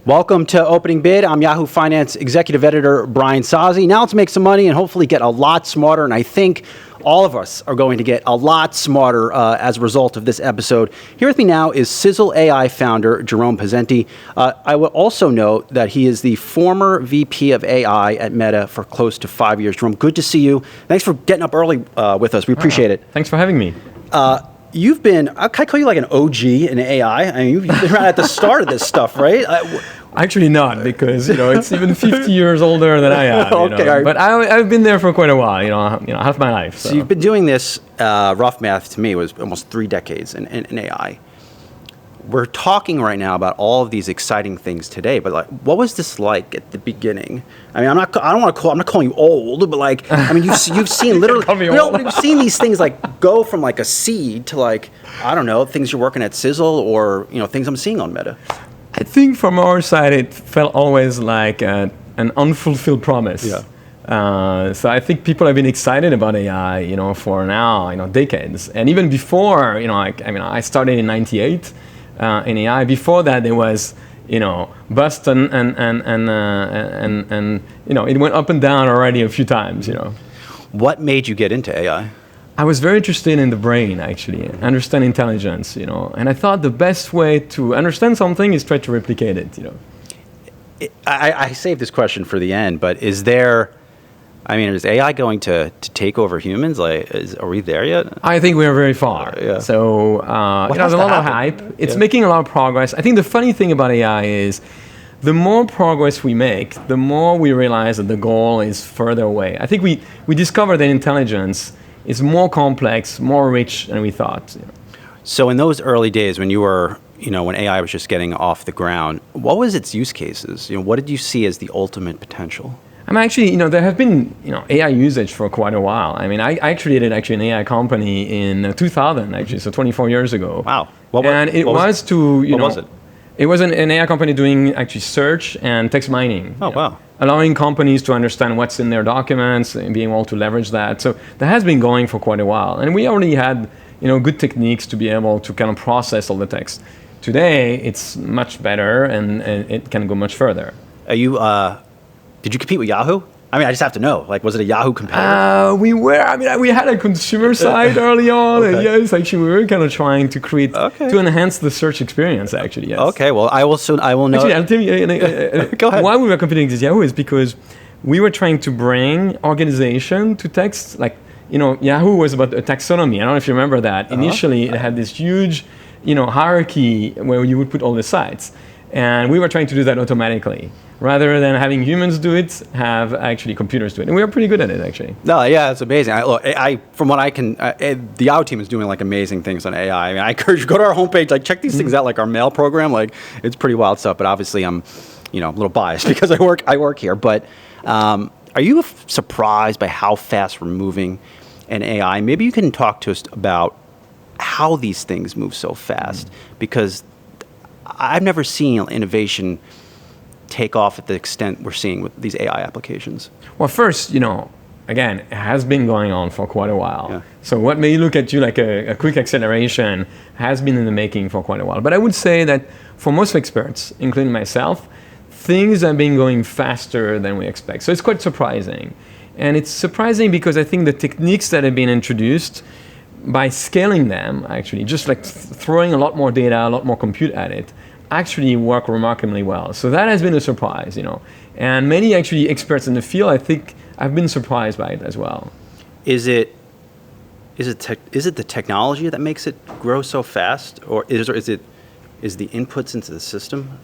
Welcome to Opening Bid. I'm Yahoo Finance Executive Editor Brian Sozzi. Now let's make some money and hopefully get a lot smarter. And I think all of us are going to get a lot smarter as a result of this episode. Here with me now is Sizzle AI founder Jerome Pesenti. I will also note that he is the former VP of AI at Meta for close to 5 years. Jerome, good to see you. Thanks for getting up early with us. We appreciate it. Thanks for having me. You've been, can I call you like an OG in AI? I mean, you've been around at the start of this stuff, right? Actually not, because it's even 50 years older than I am. Okay, right. But I've been there for quite a while, half my life. So you've been doing this, rough math to me was almost 3 decades in AI. We're talking right now about all of these exciting things today, but like, what was this like at the beginning? I mean, I'm not calling you old, but like, I mean, you've seen literally, you've seen these things like go from like a seed to like, I don't know, things you're working at Sizzle or, things I'm seeing on Meta. I think from our side, it felt always like an unfulfilled promise. Yeah. So I think people have been excited about AI, for now, decades. And even before, I started in '98 in AI. Before that, there was, bust and it went up and down already a few times. What made you get into AI? I was very interested in the brain, actually, understand intelligence, and I thought the best way to understand something is try to replicate it, I saved this question for the end, but is AI going to take over humans? Like, are we there yet? I think we are very far. Yeah. So, there's a lot of hype. It's making a lot of progress. I think the funny thing about AI is the more progress we make, the more we realize that the goal is further away. I think we discovered that intelligence is more complex, more rich than we thought. So in those early days when you were, when AI was just getting off the ground, what was its use cases? What did you see as the ultimate potential? I mean, actually, there have been, AI usage for quite a while. I mean, I created an AI company in 2000, actually, so 24 years ago. Wow. What was it? It was an AI company doing actually search and text mining. Oh, wow. Allowing companies to understand what's in their documents and being able to leverage that. So that has been going for quite a while. And we already had, good techniques to be able to kind of process all the text. Today, it's much better and it can go much further. Did you compete with Yahoo? I mean, I just have to know. Like, was it a Yahoo competitor? We had a consumer side early on. Okay. And yes, actually, we were kind of trying to create, to enhance the search experience, actually, yes. Okay, well, I will know. Actually, I'll tell you, Go ahead. Why we were competing with Yahoo is because we were trying to bring organization to text. Like, Yahoo was about a taxonomy. I don't know if you remember that. Initially, it had this huge, hierarchy where you would put all the sites. And we were trying to do that automatically. Rather than having humans do it, have actually computers do it. And we are pretty good at it, actually. No, yeah, it's amazing. From what I can, the Yahoo team is doing like amazing things on AI. I mean, I encourage you, go to our homepage, like check these things out, like our mail program. Like, it's pretty wild stuff. But obviously, I'm, a little biased because I work here. But are you surprised by how fast we're moving in AI? Maybe you can talk to us about how these things move so fast, because I've never seen innovation take off at the extent we're seeing with these AI applications. Well, first, again, it has been going on for quite a while. Yeah. So what may look at you like a quick acceleration has been in the making for quite a while. But I would say that for most experts, including myself, things have been going faster than we expect. So it's quite surprising. And it's surprising because I think the techniques that have been introduced, by scaling them, actually, just like throwing a lot more data, a lot more compute at it, actually work remarkably well. So that has been a surprise, And many actually experts in the field, I think, have been surprised by it as well. Is it the technology that makes it grow so fast, or is the inputs into the system?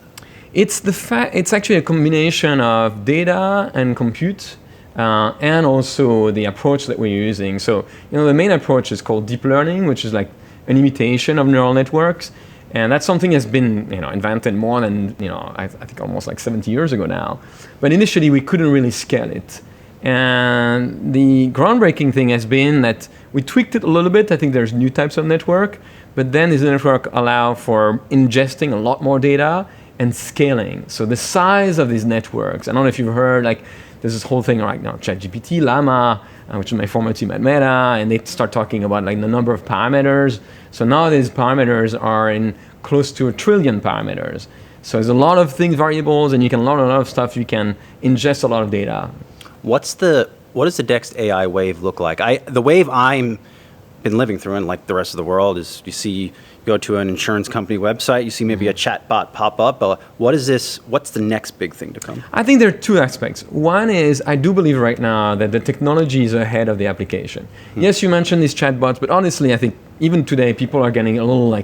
It's actually a combination of data and compute. And also the approach that we're using. So, the main approach is called deep learning, which is like an imitation of neural networks. And that's something that's been, invented more than, I think almost like 70 years ago now. But initially, we couldn't really scale it. And the groundbreaking thing has been that we tweaked it a little bit. I think there's new types of network. But then this network allow for ingesting a lot more data and scaling. So the size of these networks, I don't know if you've heard, like, there's this whole thing right now, ChatGPT, Llama, which is my former team at Meta, and they start talking about like the number of parameters. So now these parameters are in close to 1 trillion parameters. So there's a lot of things, variables, and you can learn a lot of stuff. You can ingest a lot of data. What does the next AI wave look like? The wave I'm been living through, and like the rest of the world, is you go to an insurance company website, you see maybe a chat bot pop up. What's the next big thing to come? I think there are two aspects. One is I do believe right now that the technology is ahead of the application. Yes, you mentioned these chatbots, but honestly, I think even today people are getting a little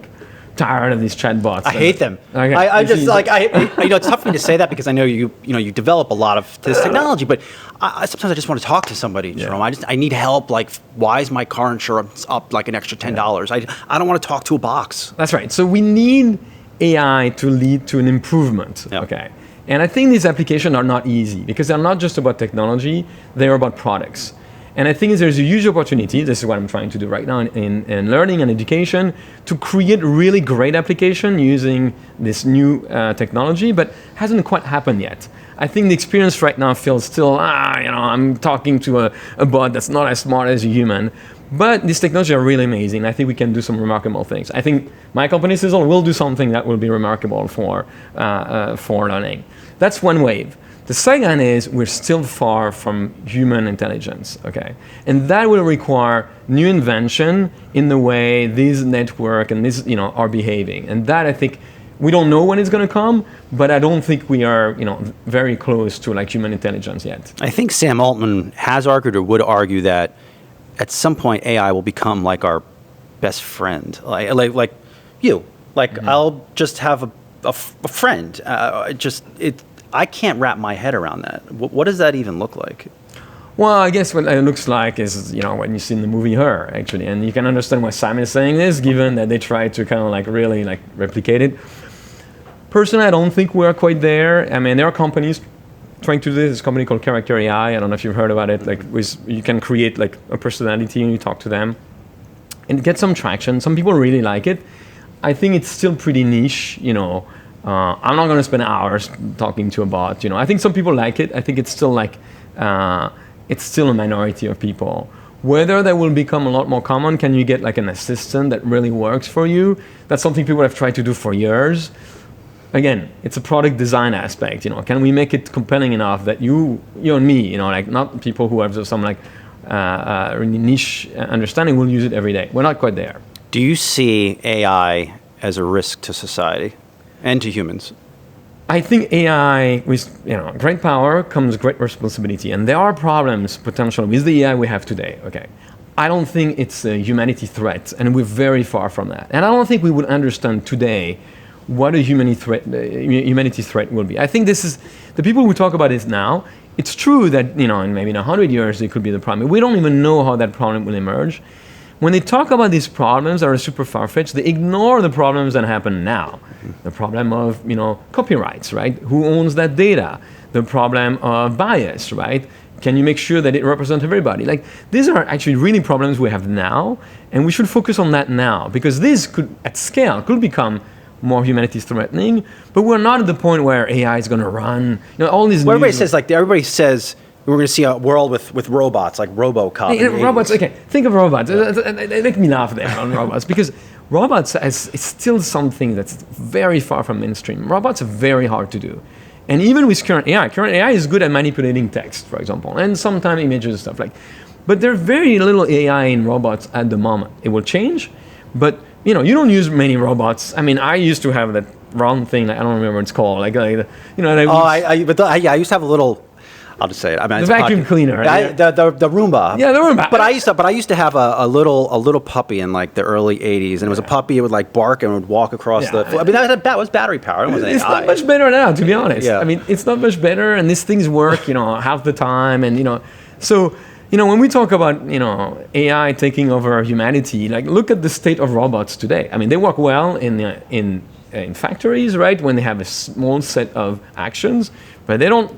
tired of these chatbots. I hate them. Okay. It's tough for me to say that because I know you develop a lot of this technology, but sometimes I just want to talk to somebody, Jerome. I need help. Like, why is my car insurance up like an extra $10? I don't want to talk to a box. That's right. So we need AI to lead to an improvement. Yep. Okay. And I think these applications are not easy because they're not just about technology, they're about products. And I think there's a huge opportunity, this is what I'm trying to do right now in learning and education, to create really great application using this new technology, but hasn't quite happened yet. I think the experience right now feels still, I'm talking to a bot that's not as smart as a human. But these technologies are really amazing. I think we can do some remarkable things. I think my company, Sizzle, will do something that will be remarkable for learning. That's one wave. The second is we're still far from human intelligence, okay? And that will require new invention in the way these network and these, are behaving. And that, I think, we don't know when it's going to come, but I don't think we are, very close to like human intelligence yet. I think Sam Altman has argued or would argue that at some point AI will become like our best friend, like you. Like I'll just have a friend. I can't wrap my head around that. What does that even look like? Well, I guess what it looks like is, when you see in the movie Her, actually. And you can understand why Simon is saying this, given that they try to kind of really replicate it. Personally, I don't think we're quite there. I mean, there are companies trying to do this. There's a company called Character AI. I don't know if you've heard about it. You can create a personality and you talk to them. And get some traction. Some people really like it. I think it's still pretty niche, I'm not going to spend hours talking to a bot. I think some people like it. I think it's still it's still a minority of people. Whether that will become a lot more common, can you get an assistant that really works for you? That's something people have tried to do for years. Again, it's a product design aspect. Can we make it compelling enough that you and me, not people who have some really niche understanding will use it every day. We're not quite there. Do you see AI as a risk to society and to humans? I think AI, with great power comes great responsibility, and there are problems potentially with the AI we have today. Okay, I don't think it's a humanity threat, and we're very far from that. And I don't think we would understand today what a humanity threat will be. I think this is the people who talk about this now. It's true that in maybe in 100 years it could be the problem. We don't even know how that problem will emerge. When they talk about these problems that are super far-fetched, they ignore the problems that happen now. The problem of, copyrights, right? Who owns that data? The problem of bias, right? Can you make sure that it represents everybody? These are actually really problems we have now, and we should focus on that now, because this could, at scale, could become more humanity threatening, but we're not at the point where AI is going to run, all these everybody says we're going to see a world with robots, like RoboCop. Robots, okay. Think of robots. They make me laugh there on robots, because robots is still something that's very far from mainstream. Robots are very hard to do. And even with current AI is good at manipulating text, for example, and sometimes images and stuff but there's very little AI in robots at the moment. It will change, but you don't use many robots. I mean, I used to have that round thing, I don't remember what it's called. I used to have a little, I'll just say it. I mean, the vacuum cleaner. Right? The Roomba. Yeah, the Roomba. But I used to have a little puppy in the early '80s, and it was a puppy. It would bark and would walk across the. I mean, that was battery powered. It's not much better now, to be honest. Yeah. I mean, it's not much better, and these things work, half the time, and so. When we talk about, AI taking over humanity, look at the state of robots today. I mean, they work well in factories, right? When they have a small set of actions, but they don't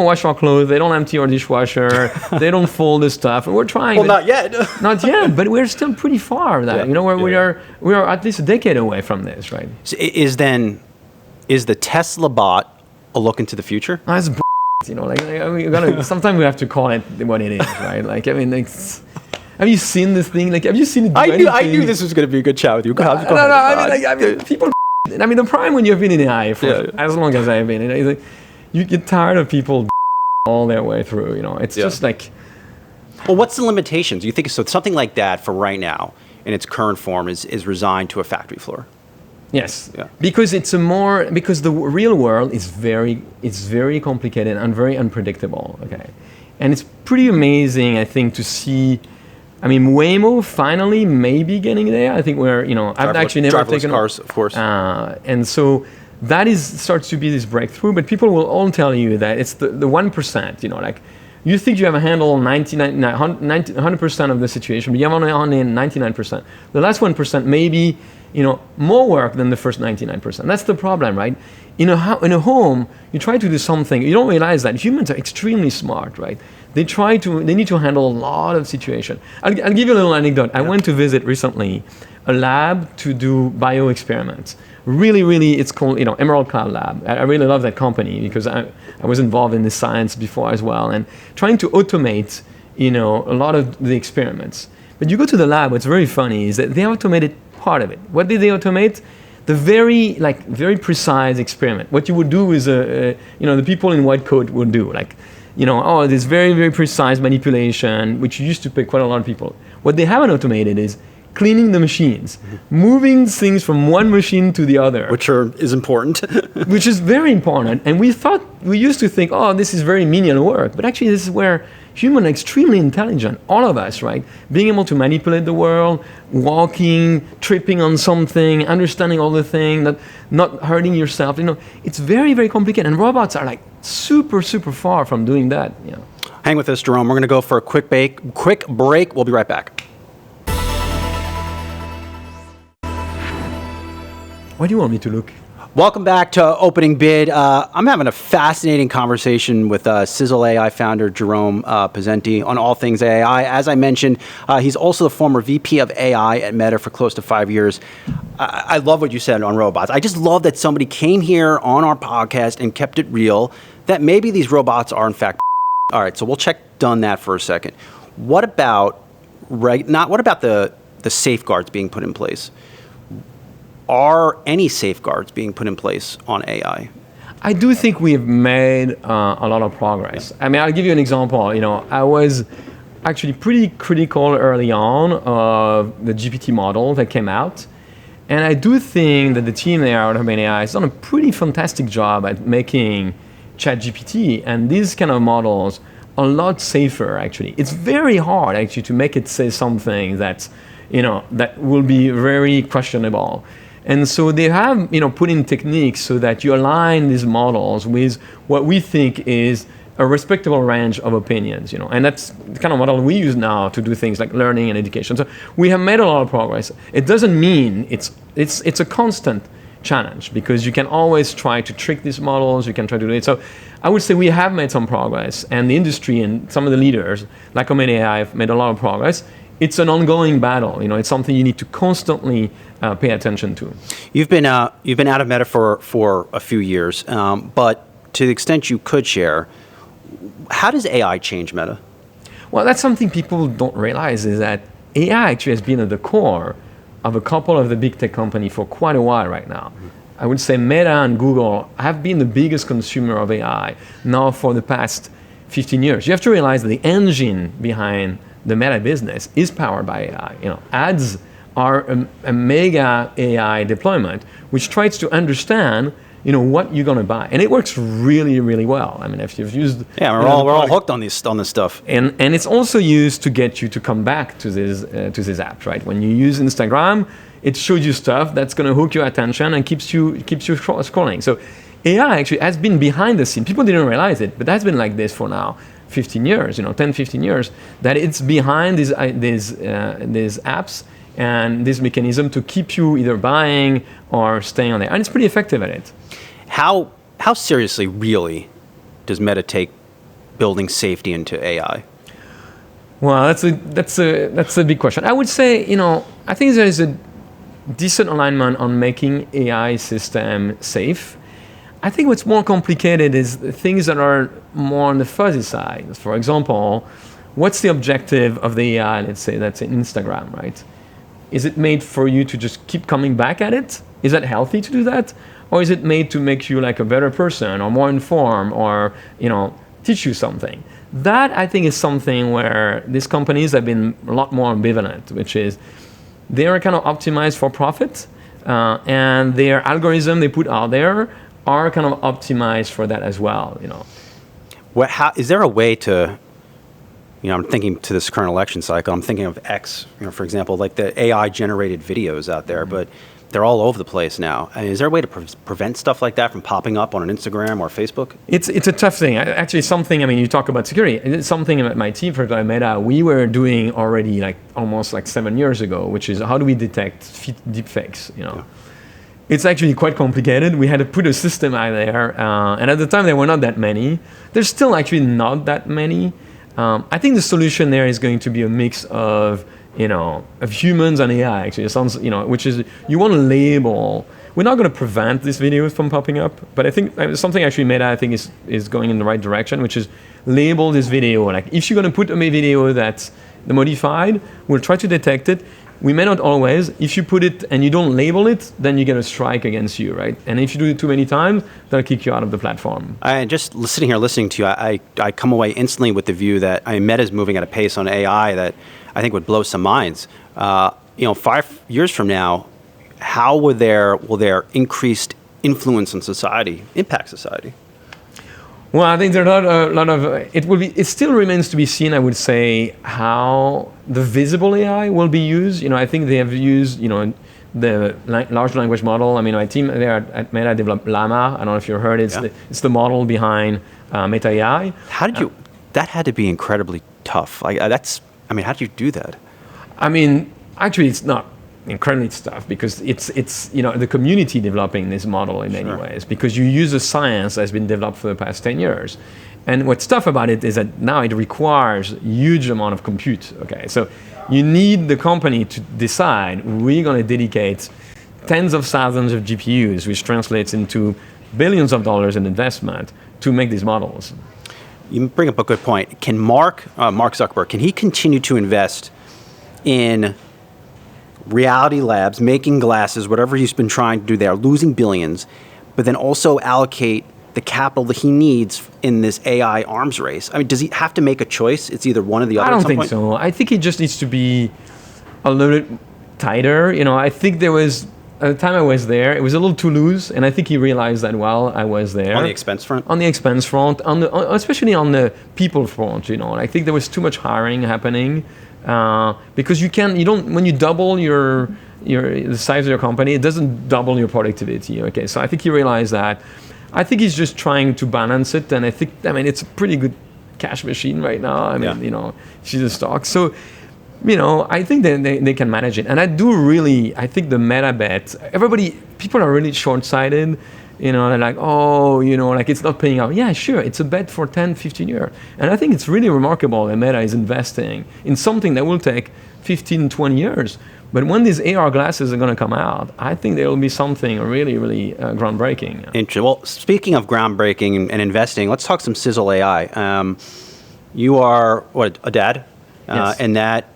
wash our clothes, they don't empty our dishwasher, they don't fold the stuff. And we're trying. Well, not yet. Not yet, but we're still pretty far from that. We are at least a decade away from this, right? So is the Tesla bot a look into the future? That's sometimes we have to call it what it is, right? Have you seen this thing? Have you seen it? I knew this was going to be a good chat with you. No. People I mean, the problem when you've been in AI for as long as I've been, is like, you get tired of people all their way through. It's just like. Well, what's the limitations? You think so? Something like that for right now in its current form is resigned to a factory floor. Yes, because because the real world is very complicated and very unpredictable. Okay, and it's pretty amazing, I think, to see. I mean, Waymo finally may be getting there. I think I've actually never taken cars, of course, and so that starts to be this breakthrough. But people will all tell you that it's the 1%. Like you think you have a handle on 100% of the situation, but you have only 99%. The last 1% maybe. More work than the first 99%. That's the problem, right? In a home, you try to do something. You don't realize that humans are extremely smart, right? They need to handle a lot of situations. I'll give you a little anecdote. I went to visit recently a lab to do bio experiments. Really, really, it's called Emerald Cloud Lab. I really love that company because I was involved in this science before as well, and trying to automate a lot of the experiments. But you go to the lab. What's very funny is that they automated part of it. What did they automate? The very precise experiment. What you would do is, the people in white coat would do, this very, very precise manipulation, which used to pay quite a lot of people. What they haven't automated is cleaning the machines, moving things from one machine to the other. Which is important. Which is very important. And we used to think, this is very menial work. But actually, this is where humans are extremely intelligent, all of us, right? Being able to manipulate the world, walking, tripping on something, understanding all the things, not hurting yourself. It's very, very complicated. And robots are super, super far from doing that. Hang with us, Jerome. We're going to go for a quick break. We'll be right back. Why do you want me to look? Welcome back to Opening Bid. I'm having a fascinating conversation with Sizzle AI founder Jerome Pesenti on all things AI. As I mentioned, he's also the former VP of AI at Meta for close to 5 years. I love what you said on robots. I just love that somebody came here on our podcast and kept it real, that maybe these robots are in fact. All right, so we'll check done that for a second. What about the safeguards being put in place? Are any safeguards being put in place on AI? I do think we've made a lot of progress. I mean, I'll give you an example. I was actually pretty critical early on of the GPT model that came out. And I do think that the team there at OpenAI has done a pretty fantastic job at making ChatGPT and these kind of models a lot safer, actually. It's very hard, actually, to make it say something that will be very questionable. And so they have, put in techniques so that you align these models with what we think is a respectable range of opinions, and that's the kind of model we use now to do things like learning and education. So we have made a lot of progress. It doesn't mean it's a constant challenge because you can always try to trick these models. You can try to do it. So I would say we have made some progress, and the industry and some of the leaders, like OpenAI, have made a lot of progress. It's an ongoing battle. It's something you need to constantly pay attention to. You've been out of Meta for a few years, but to the extent you could share, how does AI change Meta? Well, that's something people don't realize is that AI actually has been at the core of a couple of the big tech companies for quite a while right now. I would say Meta and Google have been the biggest consumer of AI now for the past 15 years. You have to realize that the engine behind the Meta business is powered by AI. Ads are a mega AI deployment which tries to understand what you're going to buy, and it works really, really well. I mean, if you've used we're all hooked on this stuff, and it's also used to get you to come back to this apps, right? When you use Instagram, it shows you stuff that's going to hook your attention and keeps you scrolling. So AI actually has been behind the scene. People didn't realize it, but that's been like this for now 15 years, 10, 15 years, that it's behind these apps and this mechanism to keep you either buying or staying on there. And it's pretty effective at it. How seriously, really, does Meta take building safety into AI? Well, that's a big question. I would say, I think there is a decent alignment on making AI system safe. I think what's more complicated is things that are more on the fuzzy side. For example, what's the objective of the AI, let's say, that's in Instagram, right? is it made for you to just keep coming back at it? Is that healthy to do that? Or is it made to make you like a better person or more informed or, teach you something? That I think is something where these companies have been a lot more ambivalent, which is they are kind of optimized for profit, and their algorithm they put out there are kind of optimized for that as well. Is there a way to, I'm thinking to this current election cycle, I'm thinking of X, for example, like the AI generated videos out there, but they're all over the place now. I mean, is there a way to prevent stuff like that from popping up on an Instagram or Facebook? It's a tough thing. Actually, something, you talk about security. It's something at my team, for example, Meta, we were doing already almost 7 years ago, which is how do we detect deepfakes, Yeah. It's actually quite complicated. We had to put a system out there, and at the time there were not that many. There's still actually not that many. I think the solution there is going to be a mix of humans and AI. Actually, it sounds, which is you want to label. We're not going to prevent these videos from popping up, but I think something actually Meta I think is going in the right direction, which is label this video. Like if you're going to put a video that's the modified, we'll try to detect it. We may not always. If you put it and you don't label it, then you get a strike against you, right? And if you do it too many times, they'll kick you out of the platform. I just sitting here listening to you, I come away instantly with the view that Meta's moving at a pace on AI that I think would blow some minds. 5 years from now, how will their increased influence on society impact society? Well, I think there are a lot of it still remains to be seen, I would say, how the visible AI will be used. I think they have used, the large language model. My team there at Meta developed Llama. I don't know if you've heard it. It's the model behind Meta AI. How did you, that had to be incredibly tough. How did you do that? Actually, it's not incredibly tough because it's the community developing this model in many ways, because you use the science that's been developed for the past 10 years. And what's tough about it is that now it requires a huge amount of compute. Okay, so you need the company to decide we're going to dedicate tens of thousands of GPUs, which translates into billions of dollars in investment to make these models. You bring up a good point. Can Mark Zuckerberg, can he continue to invest in Reality Labs, making glasses, whatever he's been trying to do there, losing billions, but then also allocate the capital that he needs in this AI arms race? Does he have to make a choice? It's either one or the other. I don't think so. I think he just needs to be a little bit tighter. I think there was, at the time I was there, it was a little too loose, and I think he realized that while I was there. On the expense front? On the expense front, especially on the people front. I think there was too much hiring happening. Because when you double the size of your company, it doesn't double your productivity. Okay, so I think he realized that. I think he's just trying to balance it, and I think it's a pretty good cash machine right now. She's a stock, so I think they can manage it, and I think the Meta bet. People are really short-sighted. They're like, it's not paying out. Yeah, sure, it's a bet for 10, 15 years. And I think it's really remarkable that Meta is investing in something that will take 15, 20 years. But when these AR glasses are going to come out, I think there will be something really, really groundbreaking. Interesting. Well, speaking of groundbreaking and investing, let's talk some Sizzle AI. You are, a dad? Yes. And that,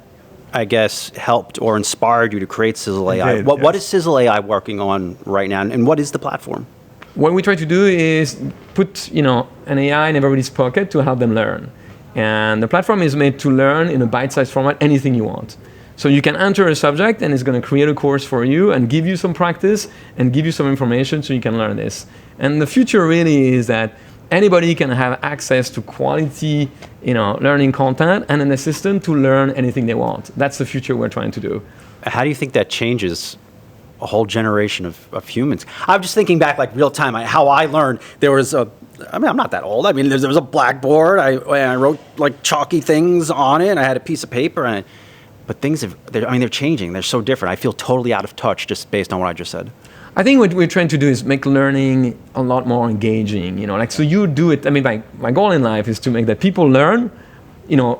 I guess, helped or inspired you to create Sizzle AI. Did, what is Sizzle AI working on right now, and what is the platform? What we try to do is put, an AI in everybody's pocket to help them learn. And the platform is made to learn in a bite-sized format, anything you want. So you can enter a subject and it's going to create a course for you and give you some practice and give you some information so you can learn this. And the future really is that anybody can have access to quality, learning content and an assistant to learn anything they want. That's the future we're trying to do. How do you think that changes a whole generation of humans? I'm just thinking back real time, how I learned. There was I'm not that old. There was a blackboard. I wrote chalky things on it, and I had a piece of paper. But things they're changing. They're so different. I feel totally out of touch just based on what I just said. I think what we're trying to do is make learning a lot more engaging. So you do it. My goal in life is to make that people learn,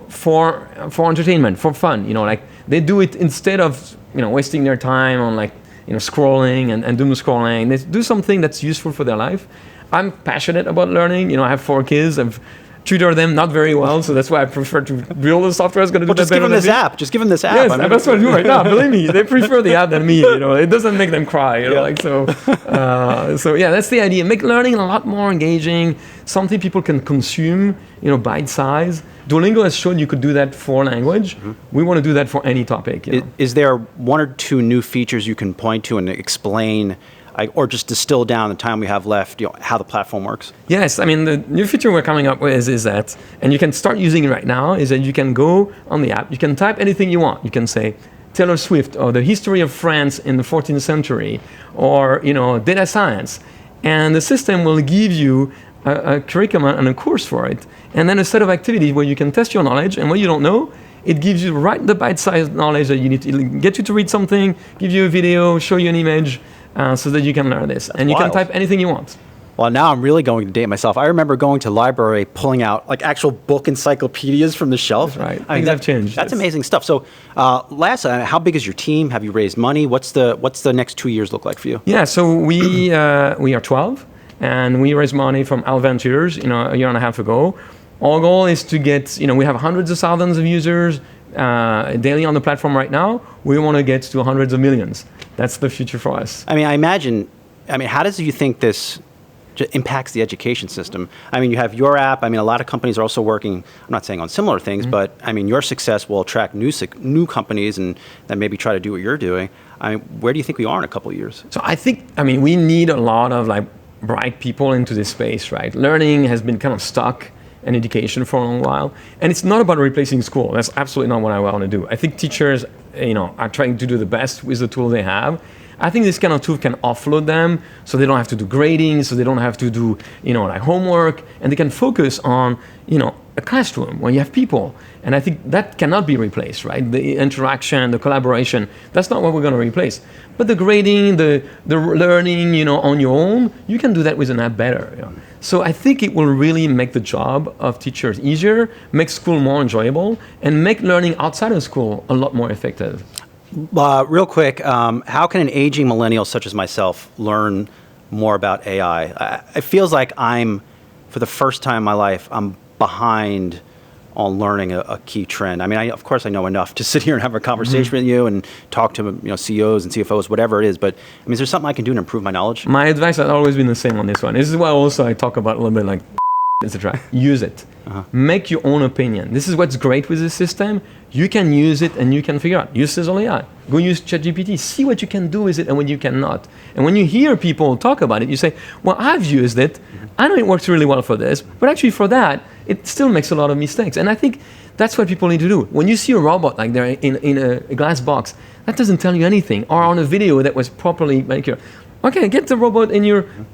for entertainment, for fun. They do it instead of wasting their time on scrolling and doom scrolling. They do something that's useful for their life. I'm passionate about learning. I have 4 kids. tutor them not very well, so that's why I prefer to build the software is going to do that just better give them than this me. app. Just give them this app. Yes, I mean, and that's what I do right now. Believe me, they prefer the app than me. It doesn't make them cry. Like so. So yeah, that's the idea. Make learning a lot more engaging. Something people can consume. Bite size. Duolingo has shown you could do that for language. We want to do that for any topic. Is there one or two new features you can point to and explain, or just distill down the time we have left, how the platform works? Yes, I mean, the new feature we're coming up with is that, and you can start using it right now, is that you can go on the app, you can type anything you want. You can say Taylor Swift, or the history of France in the 14th century, or data science. And the system will give you a curriculum and a course for it, and then a set of activities where you can test your knowledge, and what you don't know, it gives you right the bite-sized knowledge that you need to get you to read something, give you a video, show you an image, so that you can learn this. And you can type anything you want. Well, now I'm really going to date myself. I remember going to the library, pulling out actual book encyclopedias from the shelf. That's right. Things have changed. That's amazing stuff. So, last, how big is your team? Have you raised money? What's the next 2 years look like for you? Yeah. So we are 12, and we raised money from Al Ventures, a year and a half ago. Our goal is to get, we have hundreds of thousands of users daily on the platform right now. We want to get to hundreds of millions. That's the future for us. I mean, how does you think this impacts the education system? I mean, you have your app. I mean, a lot of companies are also working, I'm not saying on similar things, but I mean, your success will attract new companies and that maybe try to do what you're doing. I mean, where do you think we are in a couple of years? So I think, we need a lot of bright people into this space, right? Learning has been kind of stuck in education for a long while. And it's not about replacing school. That's absolutely not what I want to do. I think teachers, are trying to do the best with the tools they have. I think this kind of tool can offload them so they don't have to do grading, so they don't have to do, homework, and they can focus on, a classroom where you have people. And I think that cannot be replaced, right? The interaction, the collaboration, that's not what we're going to replace. But the grading, the learning, on your own, you can do that with an app better. So I think it will really make the job of teachers easier, make school more enjoyable, and make learning outside of school a lot more effective. Real quick, how can an aging millennial such as myself learn more about AI? It feels like for the first time in my life, I'm behind on learning a key trend. I mean, of course I know enough to sit here and have a conversation with you and talk to CEOs and CFOs, whatever it is. But I mean, is there something I can do to improve my knowledge? My advice has always been the same on this one. This is why also I talk about a little bit etc. Use it. Make your own opinion. This is what's great with this system. You can use it and you can figure out. Use Sizzle AI. Go use ChatGPT. See what you can do with it and what you cannot. And when you hear people talk about it, you say, well, I've used it. I know it works really well for this, but actually for that, it still makes a lot of mistakes. And I think that's what people need to do. When you see a robot like they're in a glass box, that doesn't tell you anything. Or on a video that was properly manicured. Okay, get the robot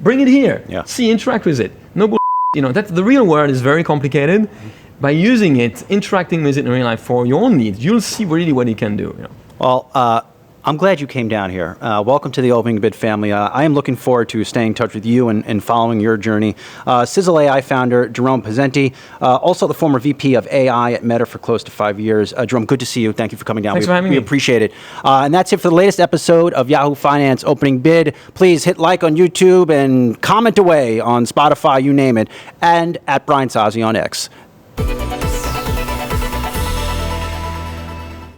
bring it here. Yeah. See, interact with it. No bull. That's the real world is very complicated. By using it, interacting with it in real life for your own needs, you'll see really what it can do. Well, I'm glad you came down here. Welcome to the Opening Bid family. I am looking forward to staying in touch with you and following your journey. Sizzle AI founder Jerome Pesenti, also the former VP of AI at Meta for close to 5 years. Jerome, good to see you. Thank you for coming down. Thanks for having me. We appreciate it. And that's it for the latest episode of Yahoo Finance Opening Bid. Please hit like on YouTube and comment away on Spotify, you name it, and at Brian Sozzi on X.